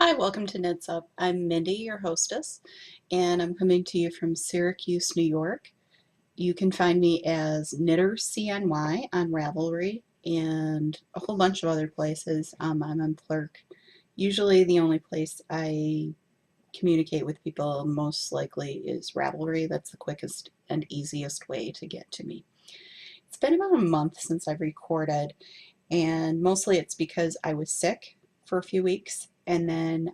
Hi, welcome to Knits Up. I'm Mindy, your hostess, and I'm coming to you from Syracuse, New York. You can find me as Knitter CNY on Ravelry and a whole bunch of other places. I'm on Plurk. Usually the only place I communicate with people most likely is Ravelry. That's the quickest and easiest way to get to me. It's been about a month since I've recorded, and mostly it's because I was sick for a few weeks, and then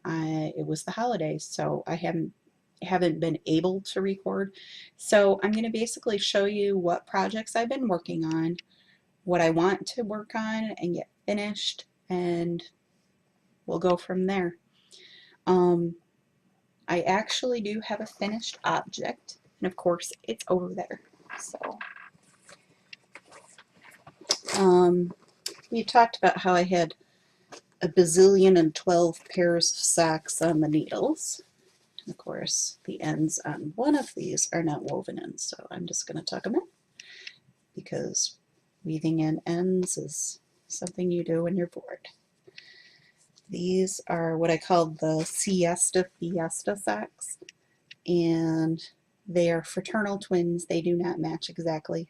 it was the holidays, so I haven't been able to record. So I'm going to basically show you what projects I've been working on, what I want to work on and get finished, and we'll go from there. Um, I actually do have a finished object, and of course it's over there. So um, we talked about how I had a bazillion and 12 pairs of socks on the needles. And of course, the ends on one of these are not woven in, so I'm just going to tuck them in because weaving in ends is something you do when you're bored. These are what I call the Siesta Fiesta socks, and they are fraternal twins. They do not match exactly,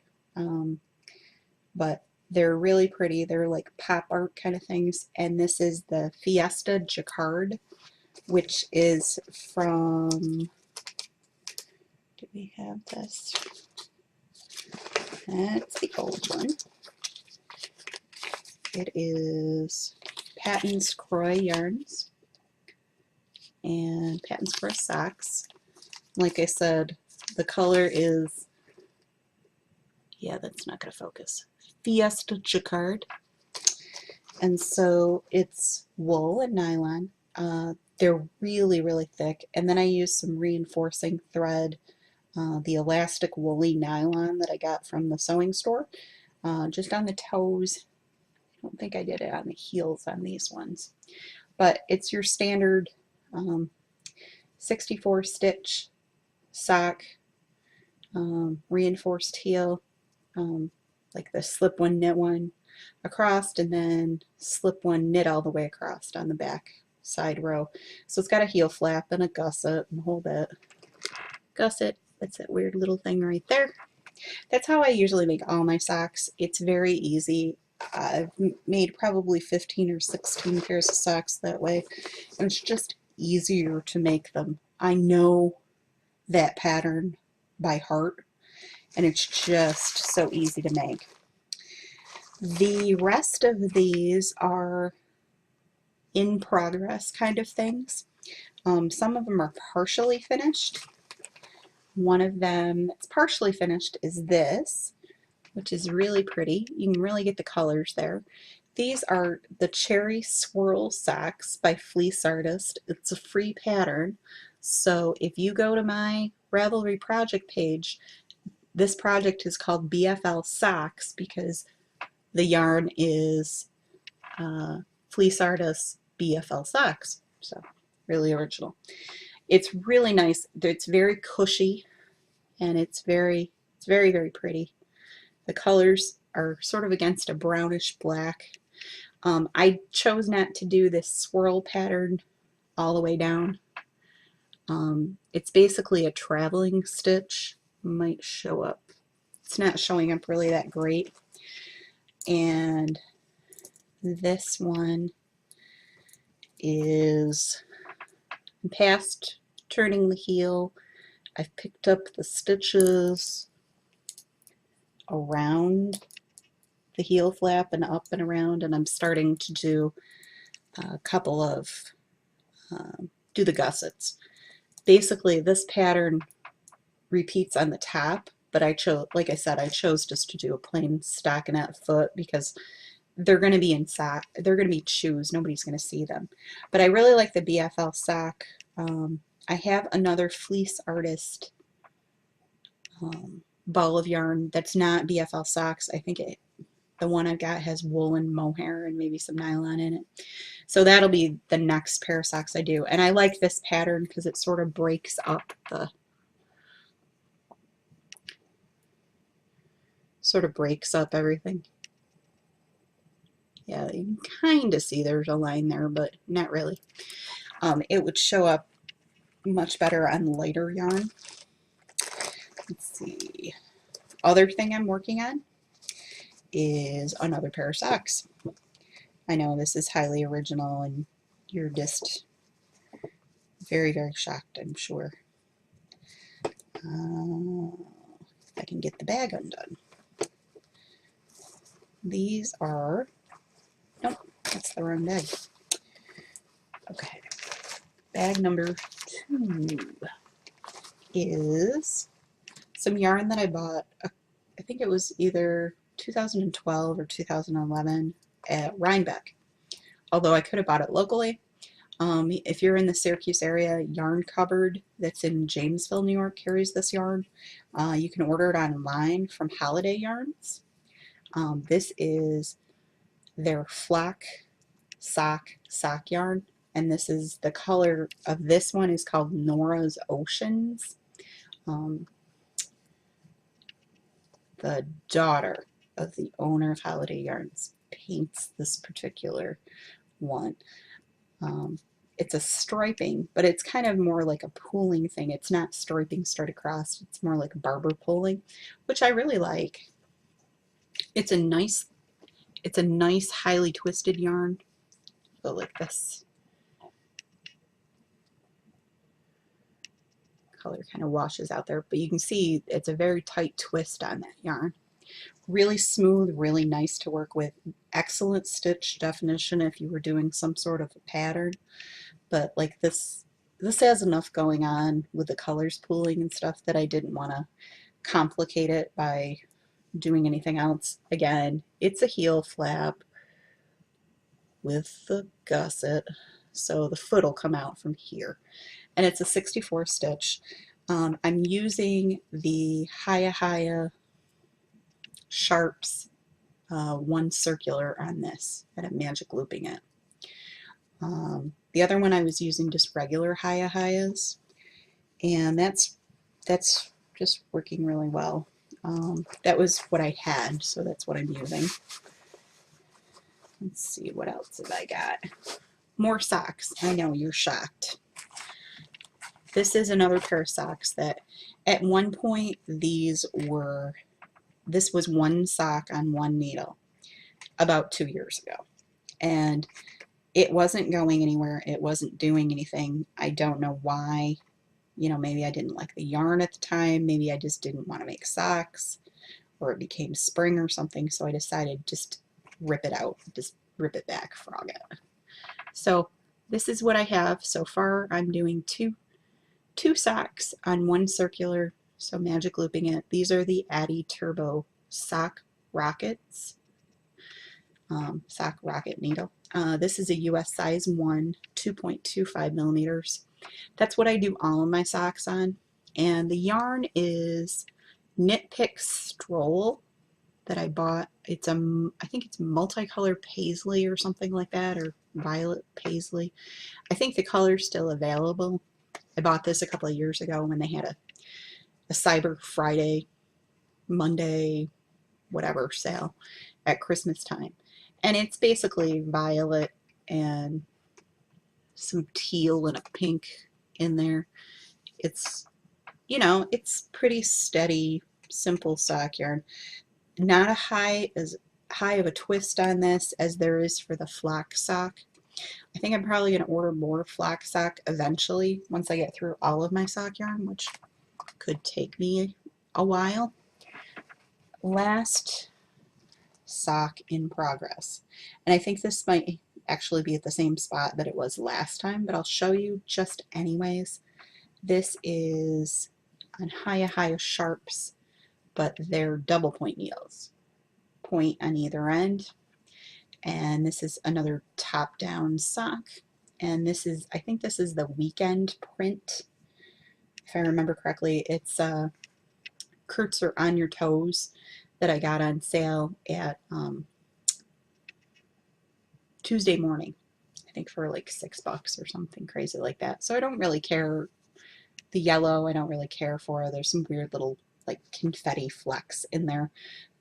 but they're really pretty. They're like pop art kind of things, and this is the Fiesta Jacquard, which is from, do we have this? That's the old one. It is Patton's Croy yarns and Patton's Croy socks. Like I said, the color is, yeah, that's not going to focus, Fiesta Jacquard. And so it's wool and nylon. They're really, really thick. And then I use some reinforcing thread, the elastic woolly nylon that I got from the sewing store, just on the toes. I don't think I did it on the heels on these ones. But it's your standard 64 stitch sock, reinforced heel, like the slip one, knit one across, and then slip one, knit all the way across on the back side row. So it's got a heel flap and a gusset and a whole bit. Gusset, that's that weird little thing right there. That's how I usually make all my socks. It's very easy. I've made probably 15 or 16 pairs of socks that way, and it's just easier to make them. I know that pattern by heart, and it's just so easy to make. The rest of these are in progress kind of things. Some of them are partially finished. One of them that's partially finished is this, which is really pretty. You can really get the colors there. These are the Cherry Swirl Socks by Fleece Artist. It's a free pattern. So if you go to my Ravelry project page, this project is called BFL Socks because the yarn is Fleece Artist BFL Socks. So really original. It's really nice. It's very cushy, and it's very, very pretty. The colors are sort of against a brownish black. I chose not to do this swirl pattern all the way down. It's basically a traveling stitch. Might show up. It's not showing up really that great. And this one is past turning the heel. I've picked up the stitches around the heel flap and up and around, and I'm starting to do a couple of do the gussets. Basically, this pattern repeats on the top, but I chose, like I said, I chose just to do a plain stockinette foot because they're going to be in sock. They're going to be shoes. Nobody's going to see them. But I really like the BFL sock. I have another Fleece Artist ball of yarn that's not BFL socks. I think the one I've got has wool and mohair and maybe some nylon in it. So that'll be the next pair of socks I do. And I like this pattern because it sort of breaks up everything. Yeah, you can kind of see there's a line there, but not really. It would show up much better on lighter yarn. Let's see. Other thing I'm working on is another pair of socks. I know this is highly original and you're just very, very shocked, I'm sure. If I can get the bag undone. These are, nope, that's the wrong bag. Okay, bag number 2 is some yarn that I bought, I think it was either 2012 or 2011 at Rhinebeck, although I could have bought it locally. If you're in the Syracuse area, Yarn Cupboard that's in Jamesville, New York carries this yarn. You can order it online from Holiday Yarns. This is their flock sock yarn, and this is the color of this one is called Nora's Oceans. The daughter of the owner of Holiday Yarns paints this particular one. It's a striping, but it's kind of more like a pooling thing. It's not striping straight across. It's more like barber pooling, which I really like. It's a nice highly twisted yarn. Go like this. Color kind of washes out there, but you can see it's a very tight twist on that yarn. Really smooth, really nice to work with. Excellent stitch definition if you were doing some sort of a pattern. But like this has enough going on with the colors pooling and stuff that I didn't want to complicate it by doing anything else. Again, it's a heel flap with the gusset, so the foot will come out from here. And it's a 64 stitch. I'm using the Hiya Sharps one circular on this, and I'm magic looping it. The other one I was using just regular Hayas, and that's just working really well. That was what I had, so that's what I'm using. Let's see, what else have I got? More socks. I know you're shocked. This is another pair of socks that at one point this was one sock on one needle about 2 years ago. And it wasn't going anywhere. It wasn't doing anything. I don't know why. You know, maybe I didn't like the yarn at the time. Maybe I just didn't want to make socks, or it became spring or something. So I decided just rip it out, just rip it back, frog it. So this is what I have so far. I'm doing two socks on one circular, so magic looping it. These are the Addy Turbo sock rockets, sock rocket needle. This is a US size 1, 2.25 millimeters. That's what I do all of my socks on. And the yarn is Knit Pick Stroll that I bought. It's I think it's multicolor paisley or something like that, or violet paisley. I think the color's still available. I bought this a couple of years ago when they had a Cyber Friday, Monday, whatever sale at Christmas time. And it's basically violet and some teal and a pink in there. It's, you know, it's pretty steady, simple sock yarn. Not as high of a twist on this as there is for the flock sock. I think I'm probably going to order more flock sock eventually once I get through all of my sock yarn, which could take me a while. Last sock in progress. And I think this might actually be at the same spot that it was last time, but I'll show you just anyways. This is on Hiya Sharps, but they're double point needles. Point on either end. And this is another top-down sock. And this is, I think this is the weekend print. If I remember correctly, it's Kurtz are On Your Toes that I got on sale at Tuesday morning. I think for like $6 or something crazy like that. So I don't really care. The yellow, I don't really care for. There's some weird little like confetti flecks in there,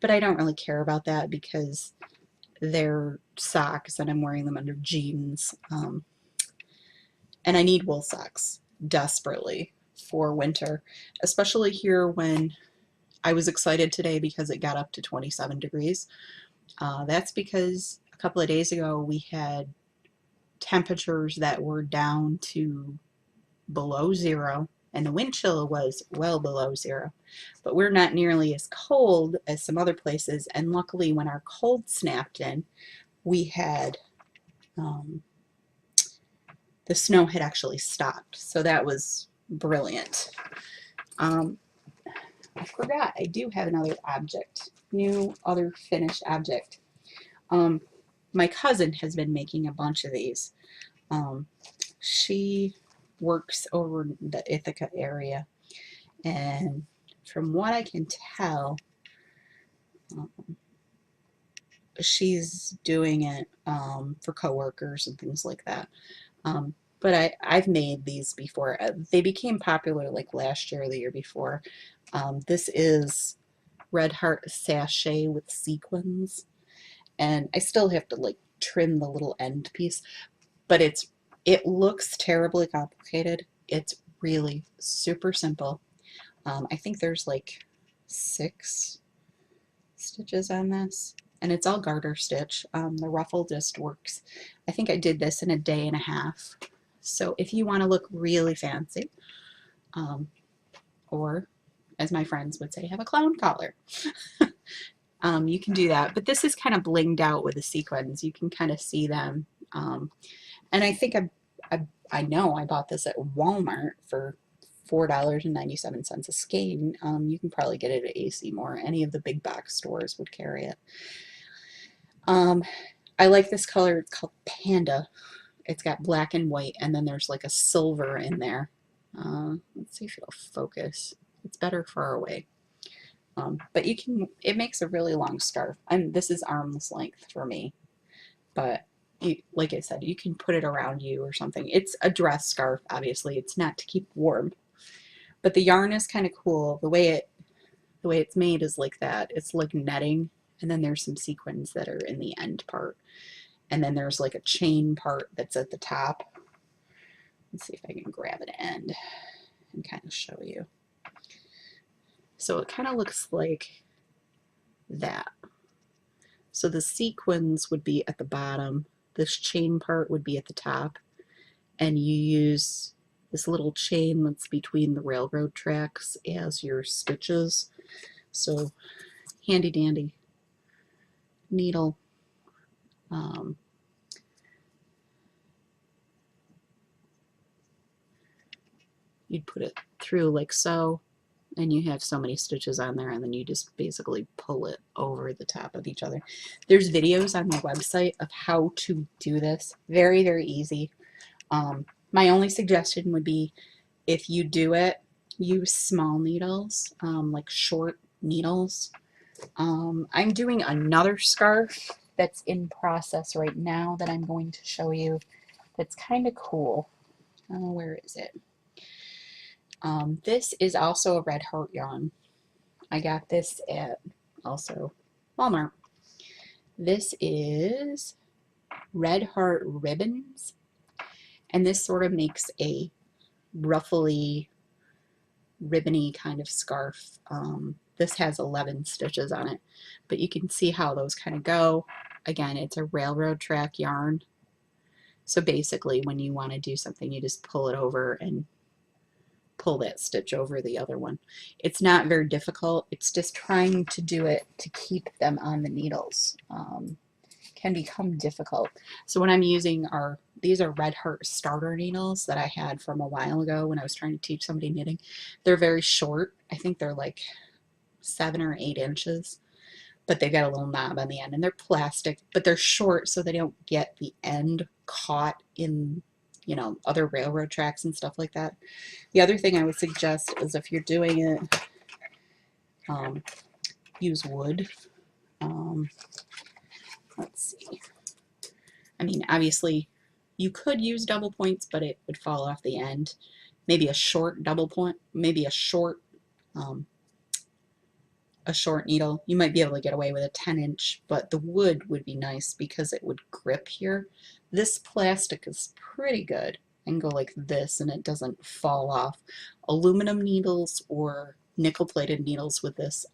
but I don't really care about that because they're socks and I'm wearing them under jeans. And I need wool socks desperately for winter, especially here when I was excited today because it got up to 27 degrees. That's because a couple of days ago we had temperatures that were down to below zero, and the wind chill was well below zero. But we're not nearly as cold as some other places, and luckily when our cold snapped in, we had um, the snow had actually stopped, so that was brilliant. Um, I forgot, I do have another object, new other finished object. Um, my cousin has been making a bunch of these. Um, she works over the Ithaca area, and from what I can tell, um, she's doing it for coworkers and things like that. But I've made these before. They became popular like last year or the year before. This is Red Heart sachet with sequins, and I still have to like trim the little end piece, but it looks terribly complicated. It's really super simple. I think there's like 6 stitches on this, and it's all garter stitch. The ruffle just works. I think I did this in a day and a half. So if you want to look really fancy, um, or as my friends would say, have a clown collar, you can do that. But this is kind of blinged out with the sequins. You can kind of see them. And I think I know I bought this at Walmart for $4.97 a skein. You can probably get it at AC Moore. Any of the big box stores would carry it. I like this color. It's called Panda. It's got black and white, and then there's like a silver in there. Let's see if it'll focus. It's better far away. But you can, it makes a really long scarf. And this is arm's length for me. But you, like I said, you can put it around you or something. It's a dress scarf, obviously. It's not to keep warm. But the yarn is kind of cool. The way it's made is like that. It's like netting, and then there's some sequins that are in the end part. And then there's like a chain part that's at the top. Let's see if I can grab an end and kind of show you. So it kind of looks like that. So the sequins would be at the bottom. This chain part would be at the top. And you use this little chain that's between the railroad tracks as your stitches. So handy dandy needle. You'd put it through like so, and you have so many stitches on there, and then you just basically pull it over the top of each other. There's videos on my website of how to do this. Very, very easy. My only suggestion would be, if you do it, use small needles, like short needles. I'm doing another scarf that's in process right now that I'm going to show you. That's kind of cool. Where is it? This is also a Red Heart yarn. I got this at also Walmart. This is Red Heart ribbons, and this sort of makes a ruffly, ribbony kind of scarf. This has 11 stitches on it, but you can see how those kind of go. Again, it's a railroad track yarn. So basically, when you want to do something, you just pull it over and pull that stitch over the other one. It's not very difficult. It's just trying to do it to keep them on the needles. Can become difficult. So what I'm using are, these are Red Heart starter needles that I had from a while ago when I was trying to teach somebody knitting. They're very short. I think they're like 7 or 8 inches, but they've got a little knob on the end, and they're plastic, but they're short so they don't get the end caught in, you know, other railroad tracks and stuff like that. The other thing I would suggest is, if you're doing it, use wood. Let's see. I mean, obviously, you could use double points, but it would fall off the end. Maybe a short double point, maybe a short needle. You might be able to get away with a 10-inch, but the wood would be nice because it would grip here. This plastic is pretty good. I can go like this and it doesn't fall off. Aluminum needles or nickel-plated needles with this,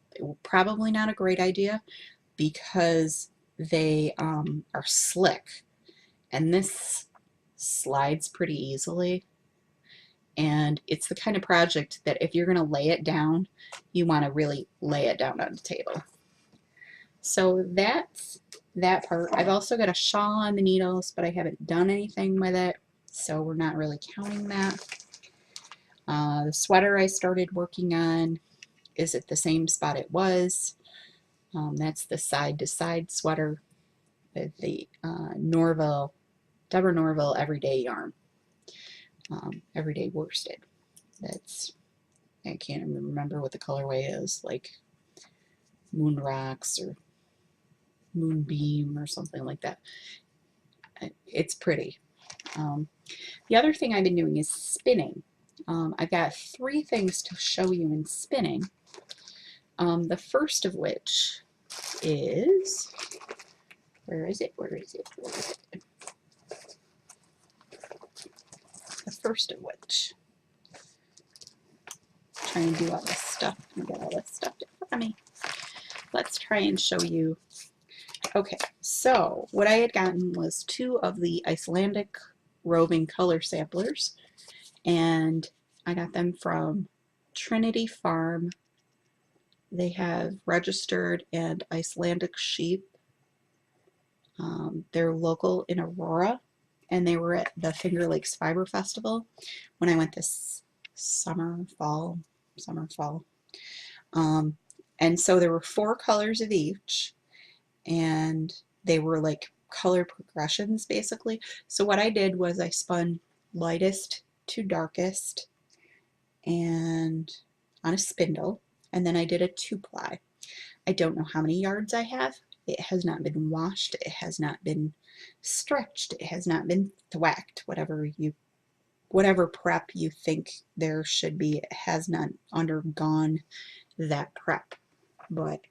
probably not a great idea because they are slick, and this slides pretty easily. And it's the kind of project that if you're going to lay it down, you want to really lay it down on the table. So that's that part. I've also got a shawl on the needles, but I haven't done anything with it, so we're not really counting that. The sweater I started working on is at the same spot it was. That's the side-to-side sweater with the Norville, Deborah Norville Everyday yarn. Everyday worsted. That's, I can't even remember what the colorway is, like Moon Rocks or Moonbeam or something like that. It's pretty. The other thing I've been doing is spinning. I've got 3 things to show you in spinning. The first of which is, where is it? The first of which, trying to do all this stuff and get all this stuff in front of me. Let's try and show you. Okay, so what I had gotten was 2 of the Icelandic roving color samplers, and I got them from Trinity Farm. They have registered and Icelandic sheep. They're local in Aurora, and they were at the Finger Lakes Fiber Festival when I went this summer, fall. And so there were 4 colors of each, and they were like color progressions basically. So what I did was I spun lightest to darkest and on a spindle, and then I did a 2-ply. I don't know how many yards I have. It has not been washed, it has not been stretched, it has not been thwacked, whatever prep you think there should be, it has not undergone that prep. But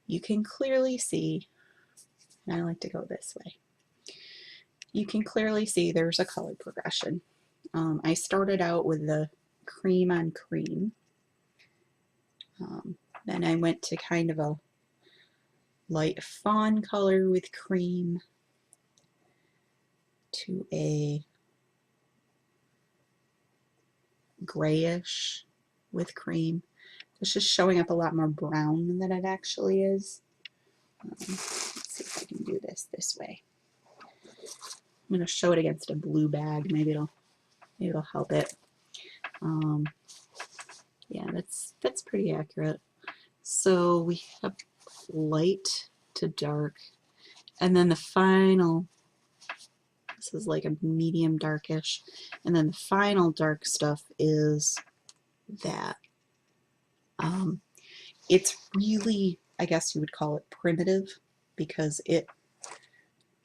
you can clearly see, and I like to go this way, you can clearly see there's a color progression. I started out with the cream on cream. Then I went to kind of a light fawn color with cream to a grayish with cream. It's just showing up a lot more brown than it actually is. Let's see if I can do this way. I'm going to show it against a blue bag. Maybe it'll help it. Yeah, that's pretty accurate. So we have light to dark, and then the final, this is like a medium darkish, and then the final dark stuff is that. It's really, I guess you would call it primitive, because it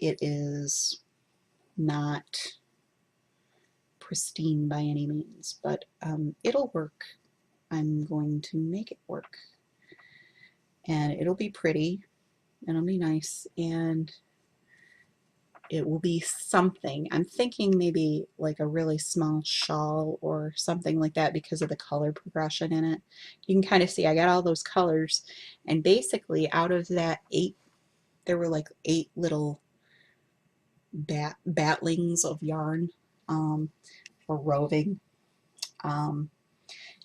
is not pristine by any means, but it'll work. I'm going to make it work, and it'll be pretty, and it'll be nice, and it will be something. I'm thinking maybe like a really small shawl or something like that because of the color progression in it. You can kind of see I got all those colors, and basically out of that 8, there were like 8 little batlings of yarn for roving.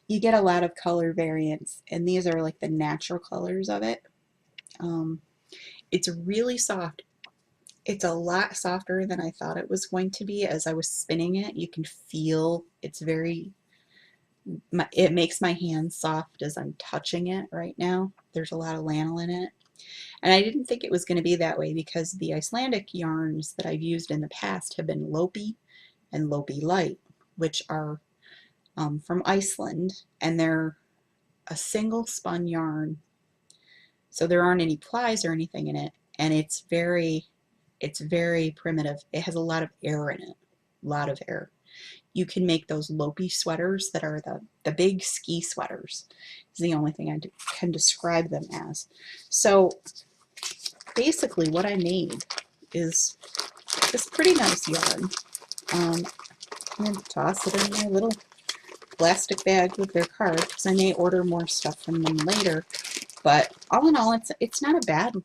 You get a lot of color variance, and these are like the natural colors of it. It's really soft. It's a lot softer than I thought it was going to be. As I was spinning it, you can feel it's very, it makes my hands soft as I'm touching it right now. There's a lot of lanolin in it. And I didn't think it was going to be that way because the Icelandic yarns that I've used in the past have been Lopi and Lopi Light, which are from Iceland, and they're a single spun yarn. So there aren't any plies or anything in it, and it's very primitive. It has a lot of air in it, a lot of air. You can make those Lopi sweaters that are the big ski sweaters. Is the only thing I can describe them as. So basically what I made is this pretty nice yarn. and toss it in my little plastic bag with their card, because I may order more stuff from them later. But all in all, it's not a bad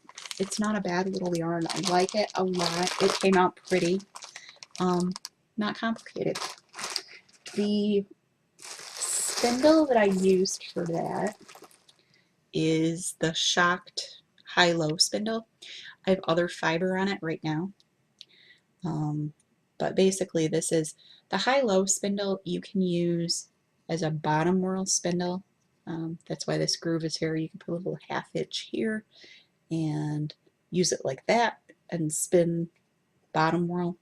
little yarn. I like it a lot. It came out pretty, not complicated. The spindle that I used for that is the Shocked high-low spindle. I have other fiber on it right now, but basically this is the high-low spindle you can use as a bottom whirl spindle. That's why this groove is here. You can put a little half hitch here and use it like that and spin bottom whirl,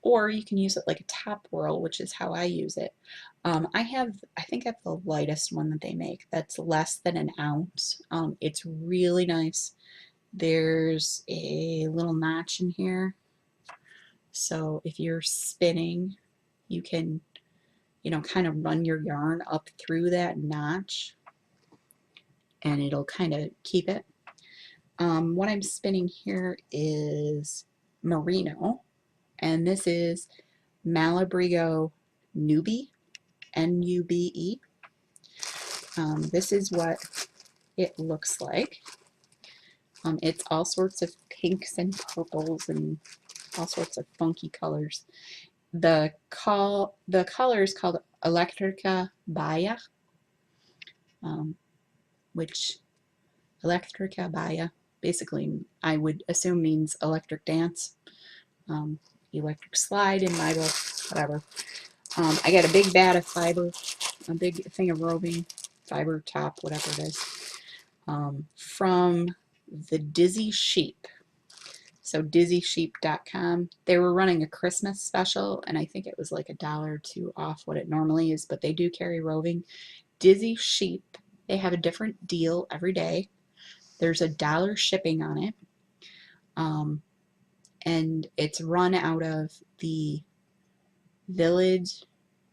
or you can use it like a top whirl, which is how I use it. I think I have the lightest one that they make that's less than an ounce. It's really nice. There's a little notch in here, so if you're spinning, you can, kind of run your yarn up through that notch and it'll kind of keep it. What I'm spinning here is merino, and this is Malabrigo Nubie, N-U-B-E. This is what it looks like. It's all sorts of pinks and purples and all sorts of funky colors. The color is called Electrica Baia, which Electrica Baia basically I would assume means electric dance, electric slide in my book, whatever. I got a big vat of fiber, a big thing of roving fiber top, whatever it is, from the Dizzy Sheep. So dizzysheep.com. They were running a Christmas special, and I think it was like $1 or $2 off what it normally is, but they do carry roving. Dizzy Sheep, they have a different deal every day. There's $1 shipping on it, and it's run out of the Village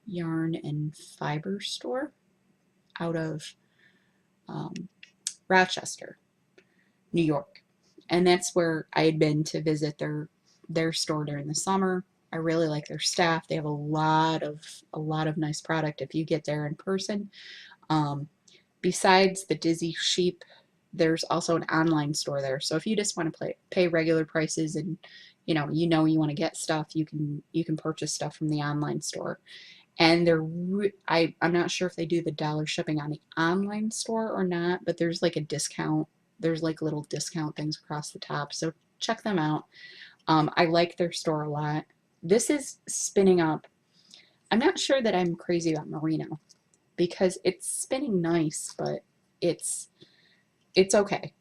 Yarn and Fiber store out of Rochester, New York. And that's where I had been to visit their store during the summer. I really like their staff. They have a lot of nice product if you get there in person. Besides the Dizzy Sheep, there's also an online store there. So if you just want to pay regular prices and you want to get stuff, you can purchase stuff from the online store. And I'm not sure if they do the $1 shipping on the online store or not, but there's like a discount. There's like little discount things across the top, so check them out. I like their store a lot. This is spinning up. I'm not sure that I'm crazy about merino because it's spinning nice, but it's okay.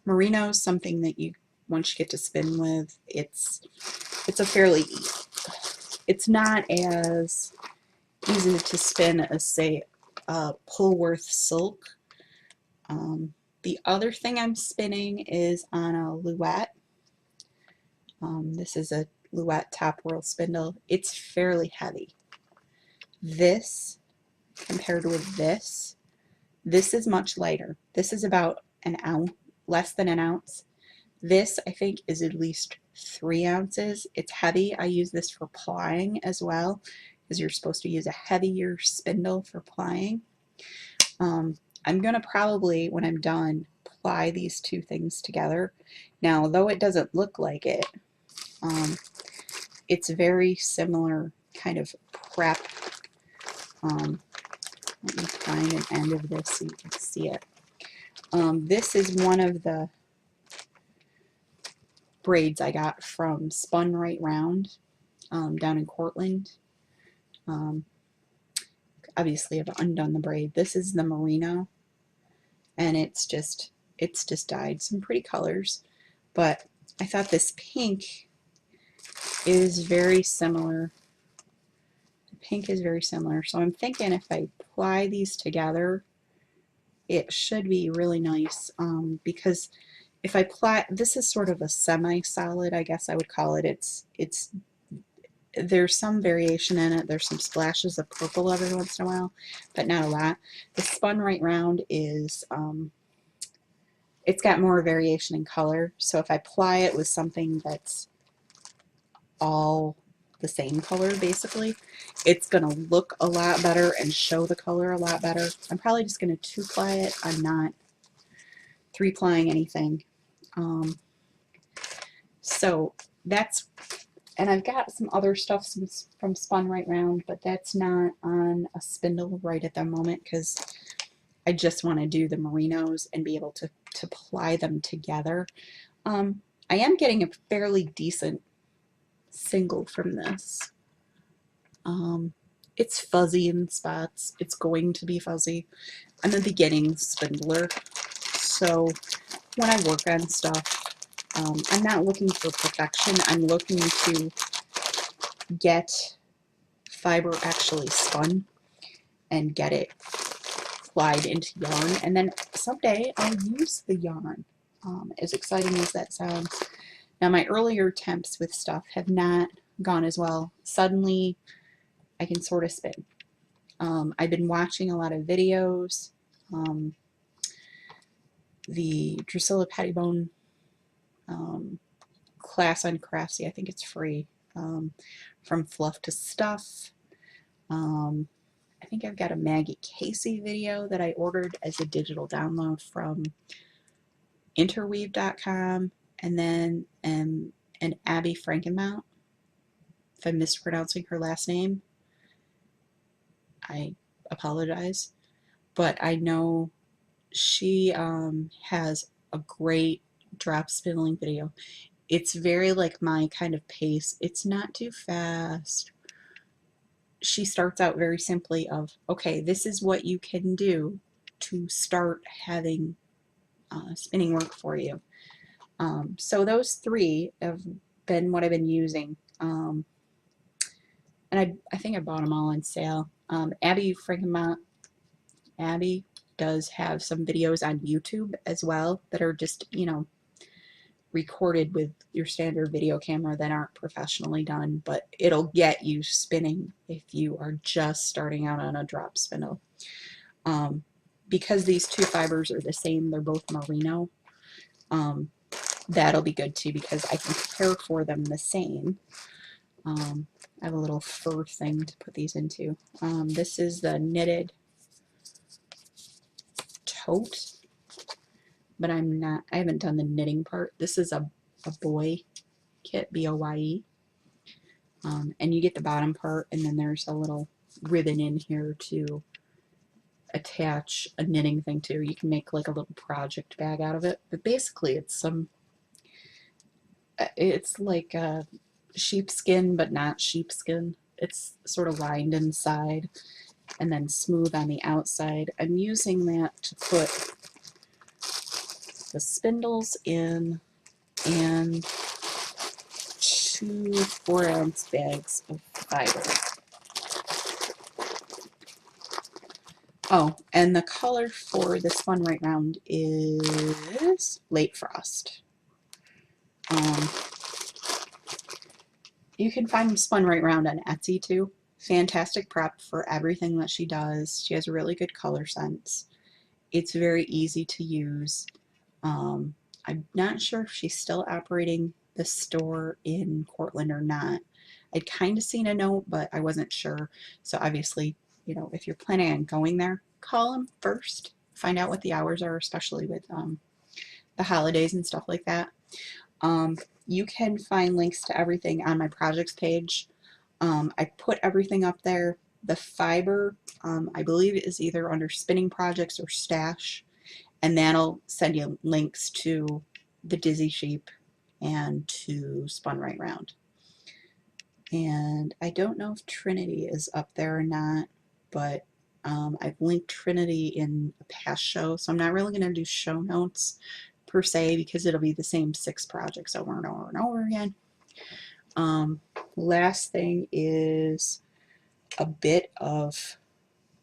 Merino is something that once you get to spin with, it's a fairly it's not as easy to spin as, say, Pullworth silk. The other thing I'm spinning is on a Louette. This is a Louette top whirl spindle. It's fairly heavy. This, compared with this is much lighter. This is about an ounce, less than an ounce. This, I think, is at least 3 ounces. It's heavy. I use this for plying as well, because you're supposed to use a heavier spindle for plying. I'm going to probably, when I'm done, ply these two things together. Now, though it doesn't look like it, it's very similar kind of prep. Let me find an end of this so you can see it. This is one of the braids I got from Spun Right Round down in Cortland. Obviously I've undone the braid. This is the merino, and it's just dyed some pretty colors, but I thought this pink is very similar. The pink is very similar, so I'm thinking if I ply these together, it should be really nice, because if I ply, this is sort of a semi-solid, I guess I would call it. There's some variation in it. There's some splashes of purple every once in a while, but not a lot. The Spun Right Round is, it's got more variation in color. So if I ply it with something that's all the same color basically, it's going to look a lot better and show the color a lot better. I'm probably just going to 2-ply it. I'm not 3-plying anything. So that's, and I've got some other stuff from Spun Right Round, but that's not on a spindle right at the moment because I just want to do the merinos and be able to ply them together. I am getting a fairly decent single from this. It's fuzzy in spots. It's going to be fuzzy. I'm a beginning spindler, so when I work on stuff, I'm not looking for perfection. I'm looking to get fiber actually spun and get it plied into yarn, and then someday I'll use the yarn, as exciting as that sounds. Now my earlier attempts with stuff have not gone as well. Suddenly I can sort of spin. I've been watching a lot of videos. The Drusilla Pettibone class on Craftsy, I think it's free, from fluff to stuff. I think I've got a Maggie Casey video that I ordered as a digital download from interweave.com, and then an Abby Frankenmount. If I'm mispronouncing her last name, I apologize, but I know she has a great drop spindling video. It's very like my kind of pace. It's not too fast. She starts out very simply of, okay, this is what you can do to start having spinning work for you. So those 3 have been what I've been using. And I think I bought them all on sale. Abby Frankenmount, Abby does have some videos on YouTube as well that are just, you know, recorded with your standard video camera that aren't professionally done, but it'll get you spinning if you are just starting out on a drop spindle. Because these 2 fibers are the same, they're both merino, that'll be good too because I can compare for them the same. I have a little fur thing to put these into. This is the knitted tote, but I haven't done the knitting part. This is a boy kit, B-O-Y-E. And you get the bottom part, and then there's a little ribbon in here to attach a knitting thing to. You can make like a little project bag out of it, but basically it's like a sheepskin, but not sheepskin. It's sort of lined inside and then smooth on the outside. I'm using that to put the spindles in and 2 4-ounce bags of fiber. Oh, and the color for this one right round is Late Frost. You can find Spun Right Round on Etsy too. Fantastic prep for everything that she does. She has a really good color sense. It's very easy to use. I'm not sure if she's still operating the store in Cortland or not. I'd kind of seen a note, but I wasn't sure. So obviously, you know, if you're planning on going there, call them first. Find out what the hours are, especially with the holidays and stuff like that. You can find links to everything on my projects page. I put everything up there. The fiber, I believe, is either under spinning projects or stash, and that'll send you links to the Dizzy Sheep and to Spun Right Round. And I don't know if Trinity is up there or not, but I've linked Trinity in a past show, so I'm not really going to do show notes per se because it'll be the same 6 projects over and over and over again. Last thing is a bit of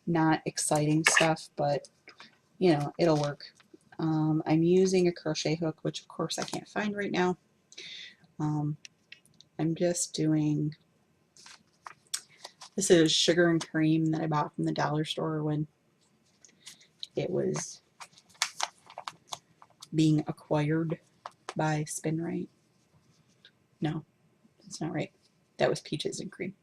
not exciting stuff, but you know, it'll work. I'm using a crochet hook, which of course I can't find right now. I'm just doing, this is Sugar and Cream that I bought from the dollar store when it was being acquired by Spin Right. No, that's not right. That was peaches and cream.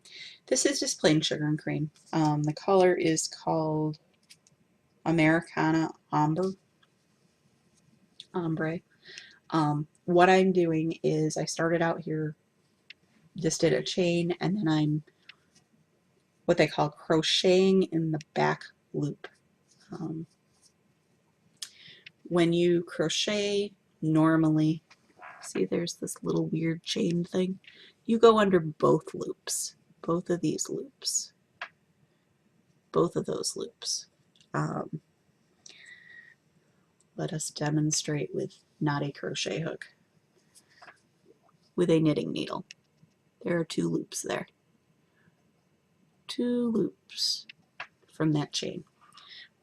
This is just plain sugar and cream. The color is called Americana Ombre. What I'm doing is I started out here, just did a chain, and then I'm what they call crocheting in the back loop. Um, when you crochet normally, see there's this little weird chain thing, you go under both loops, both of these loops, both of those loops. Let us demonstrate with not a crochet hook, with a knitting needle. There are 2 loops there. 2 loops from that chain.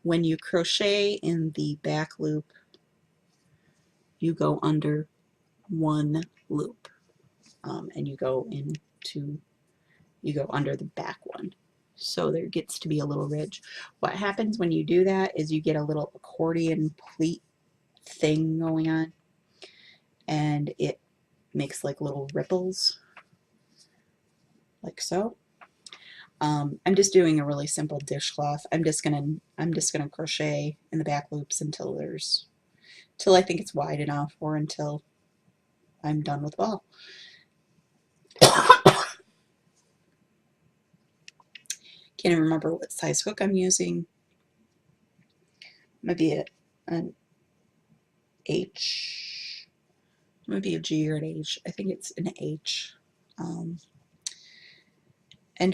When you crochet in the back loop, you go under 1 loop, and you go under the back one. So there gets to be a little ridge. What happens when you do that is you get a little accordion pleat thing going on, and it makes like little ripples, like so. I'm just doing a really simple dishcloth. I'm just gonna crochet in the back loops until I think it's wide enough, or until I'm done with the ball. Can't even remember what size hook I'm using. Maybe an H. Maybe a G or an H. I think it's an H. And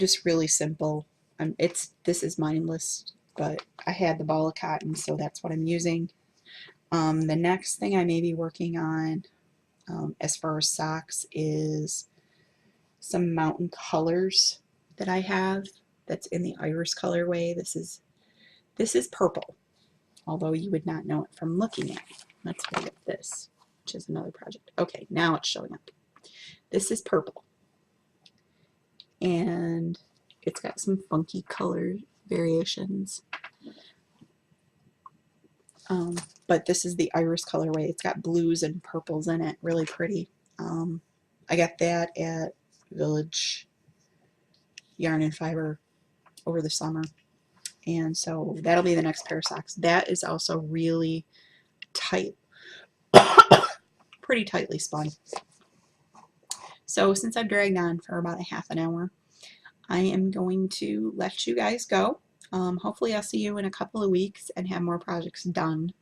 just really simple. This is mindless, but I had the ball of cotton, so that's what I'm using. The next thing I may be working on, as far as socks, is some mountain colors that I have that's in the iris colorway. This is purple, although you would not know it from looking at it. Let's look at this, which is another project. Okay, now it's showing up. This is purple, and it's got some funky color variations. But this is the iris colorway. It's got blues and purples in it, really pretty. I got that at Village Yarn and Fiber over the summer, and so that'll be the next pair of socks. That is also really tight, pretty tightly spun. So since I've dragged on for about a half an hour, I am going to let you guys go. Hopefully I'll see you in a couple of weeks and have more projects done.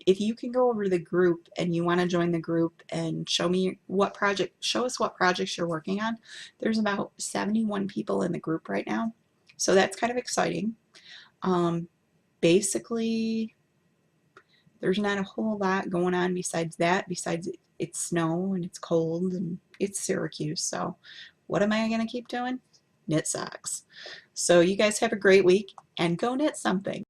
If you can go over to the group and you want to join the group and show us what projects you're working on. There's about 71 people in the group right now, so that's kind of exciting. Basically, there's not a whole lot going on besides that. Besides, it's snow and it's cold and it's Syracuse. So what am I going to keep doing? Knit socks. So you guys have a great week and go knit something.